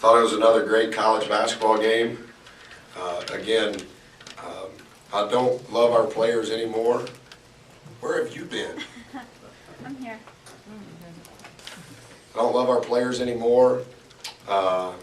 Thought it was another great college basketball game. Again, I don't love our players anymore. Where have you been? I'm here. I don't love our players anymore. I'm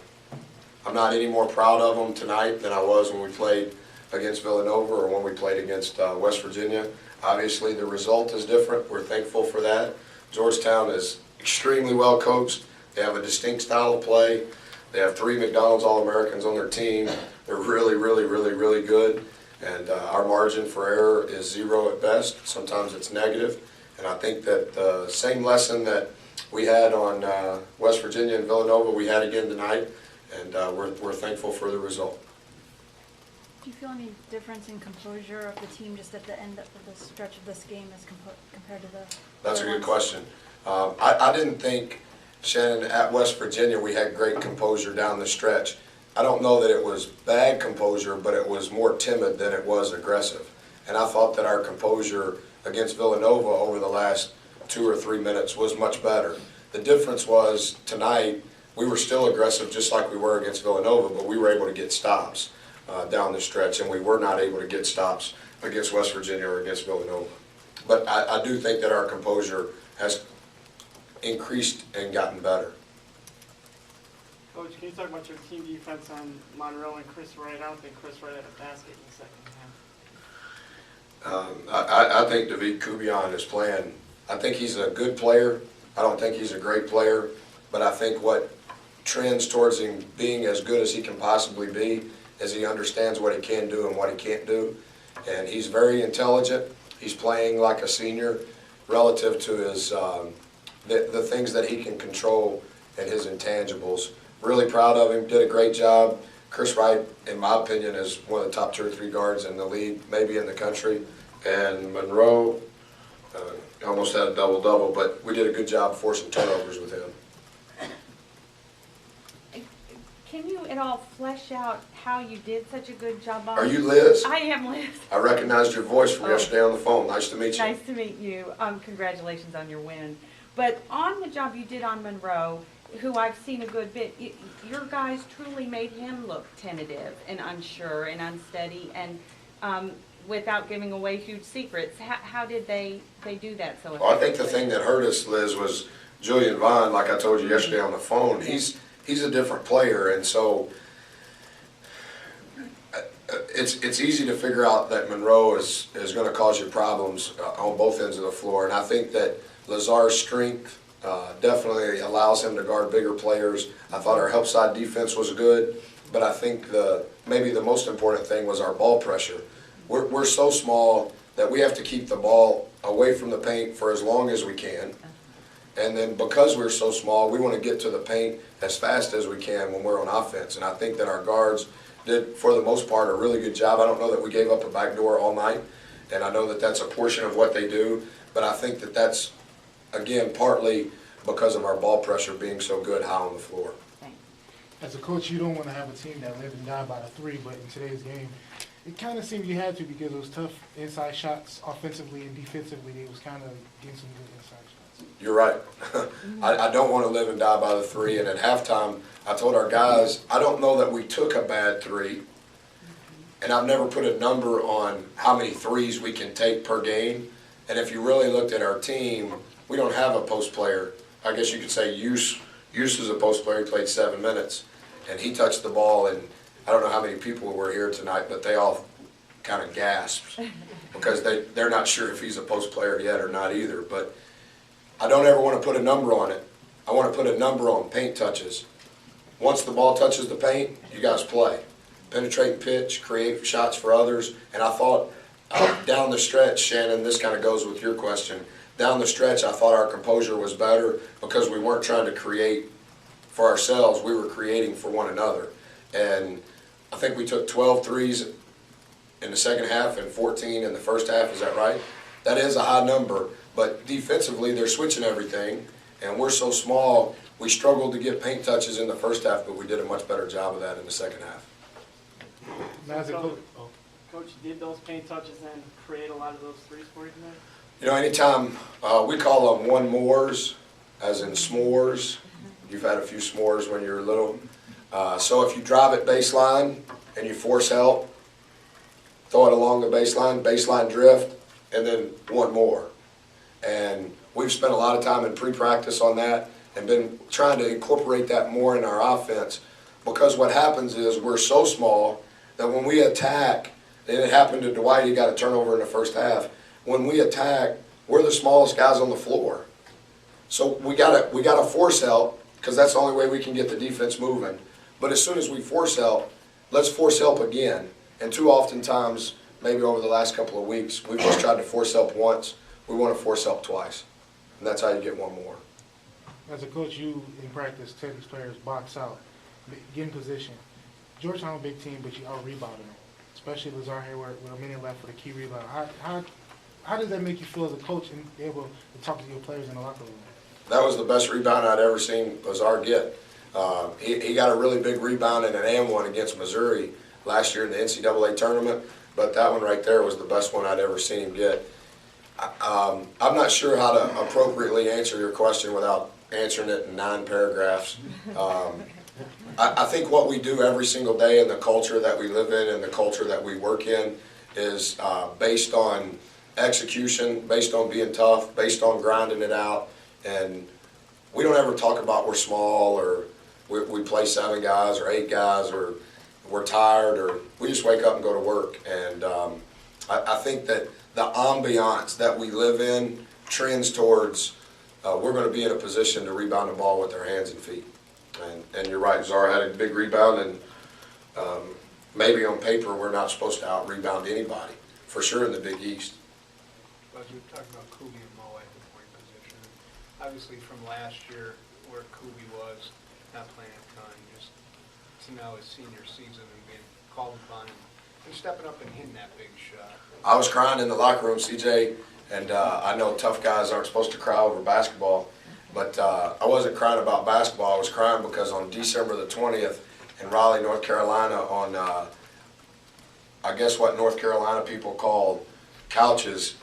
not any more proud of them tonight than I was when we played against Villanova or when we played against West Virginia. Obviously, the result is different. We're thankful for that. Georgetown is extremely well coached. They have a distinct style of play. They have 3 McDonald's All-Americans on their team. They're really, really, really, really good. And our margin for error is 0 at best. Sometimes it's negative. And I think that the same lesson that we had on West Virginia and Villanova, we had again tonight. And we're thankful for the result. Do you feel any difference in composure of the team just at the end of the stretch of this game as compared to the That's a other good ones? question. I didn't think, Shannon, at West Virginia we had great composure down the stretch. I don't know that it was bad composure, but it was more timid than it was aggressive. And I thought that our composure against Villanova over the last 2 or 3 minutes was much better. The difference was tonight we were still aggressive just like we were against Villanova, but we were able to get stops down the stretch, and we were not able to get stops against West Virginia or against Villanova. But I do think that our composure has increased and gotten better. Coach, can you talk about your team defense on Monroe and Chris Wright? I don't think Chris Wright had a basket in the second half. I think David Kubian is playing. I think he's a good player. I don't think he's a great player, but I think what trends towards him being as good as he can possibly be is he understands what he can do and what he can't do. And he's very intelligent. He's playing like a senior relative to his the things that he can control and his intangibles. Really proud of him, did a great job. Chris Wright, in my opinion, is one of the top 2 or 3 guards in the league, maybe in the country. And Monroe almost had a double-double, but we did a good job forcing turnovers with him. Can you at all flesh out how you did such a good job on? Are you Liz? I am Liz. I recognized your voice from yesterday on the phone. Nice to meet you. Nice to meet you. Congratulations on your win. But on the job you did on Monroe, who I've seen a good bit, your guys truly made him look tentative and unsure and unsteady, and without giving away huge secrets. How did they do that so effectively? Well, I think the thing that hurt us, Liz, was Julian Vaughn, like I told you yesterday on the phone. He's a different player, and so it's easy to figure out that Monroe is going to cause you problems on both ends of the floor. And I think that Lazar's strength definitely allows him to guard bigger players. I thought our help side defense was good, but I think maybe the most important thing was our ball pressure. We're so small that we have to keep the ball away from the paint for as long as we can. And then because we're so small, we want to get to the paint as fast as we can when we're on offense. And I think that our guards did, for the most part, a really good job. I don't know that we gave up a backdoor all night, and I know that that's a portion of what they do. But I think that that's, again, partly because of our ball pressure being so good high on the floor. As a coach, you don't want to have a team that live and die by the 3, but in today's game, it kind of seemed you had to because it was tough inside shots offensively and defensively. It was kind of getting some good inside shots. You're right. I don't want to live and die by the 3. And at halftime, I told our guys, I don't know that we took a bad 3. And I've never put a number on how many 3s we can take per game. And if you really looked at our team, we don't have a post player. I guess you could say Use is a post player. He played 7 minutes. And he touched the ball, and I don't know how many people were here tonight, but they all kind of gasped because they're not sure if he's a post player yet or not either. But I don't ever want to put a number on it. I want to put a number on paint touches. Once the ball touches the paint, you guys play. Penetrate and pitch, create shots for others. And I thought down the stretch, Shannon, this kind of goes with your question, down the stretch I thought our composure was better because we weren't trying to create for ourselves, we were creating for one another. And I think we took 12 threes in the second half and 14 in the first half, is that right? That is a high number, but defensively they're switching everything, and we're so small, we struggled to get paint touches in the first half, but we did a much better job of that in the second half. Coach, did those paint touches then create a lot of those 3s for you tonight? You know, anytime, we call them one mores, as in s'mores. You've had a few s'mores when you were little. So if you drive it baseline and you force help, throw it along the baseline drift, and then one more. And we've spent a lot of time in pre-practice on that and been trying to incorporate that more in our offense, because what happens is we're so small that when we attack, and it happened to Dwight, he got a turnover in the first half. When we attack, we're the smallest guys on the floor. So we gotta force help, because that's the only way we can get the defense moving. But as soon as we force help, let's force help again. And too often times, maybe over the last couple of weeks, we've just tried to force help once. We want to force help twice. And that's how you get one more. As a coach, you in practice tell these players box out, get in position. Georgetown a big team, but you out rebounding them, especially Lazar Hayward with a minute left for the key rebound. How does that make you feel as a coach and be able to talk to your players in the locker room? That was the best rebound I'd ever seen Lazar get. He got a really big rebound in an and one against Missouri last year in the NCAA tournament, but that one right there was the best one I'd ever seen him get. I'm not sure how to appropriately answer your question without answering it in 9 paragraphs. I think what we do every single day and the culture that we live in and the culture that we work in is based on execution, based on being tough, based on grinding it out. And we don't ever talk about we're small or we play 7 guys or 8 guys or we're tired, or we just wake up and go to work. And I think that the ambiance that we live in trends towards we're going to be in a position to rebound the ball with our hands and feet. And you're right, Zara had a big rebound, and maybe on paper we're not supposed to out-rebound anybody, for sure in the Big East. But you talked about Kubi and Mo at the point position. Obviously from last year where Kubi was not playing a ton, just to now his senior season and being called upon and stepping up and hitting that big shot. I was crying in the locker room, CJ, and I know tough guys aren't supposed to cry over basketball, but I wasn't crying about basketball. I was crying because on December the 20th in Raleigh, North Carolina, on I guess what North Carolina people call couches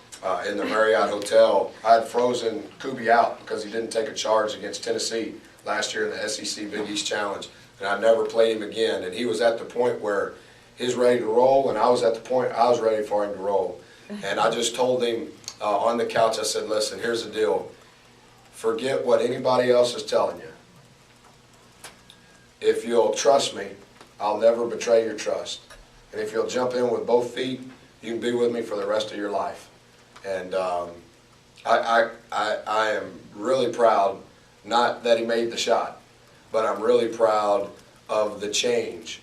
in the Marriott Hotel, I had frozen Kubi out because he didn't take a charge against Tennessee last year in the SEC Big East Challenge, and I never played him again. And he was at the point where he's ready to roll, and I was at the point I was ready for him to roll. And I just told him on the couch, I said, listen, here's the deal. Forget what anybody else is telling you. If you'll trust me, I'll never betray your trust. And if you'll jump in with both feet, you can be with me for the rest of your life. And I am really proud, not that he made the shot, but I'm really proud of the change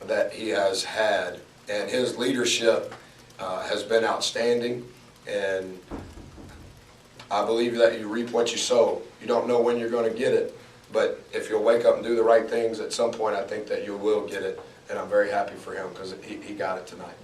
that he has had. And his leadership has been outstanding. And I believe that you reap what you sow. You don't know when you're going to get it, but if you'll wake up and do the right things at some point, I think that you will get it. And I'm very happy for him because he got it tonight.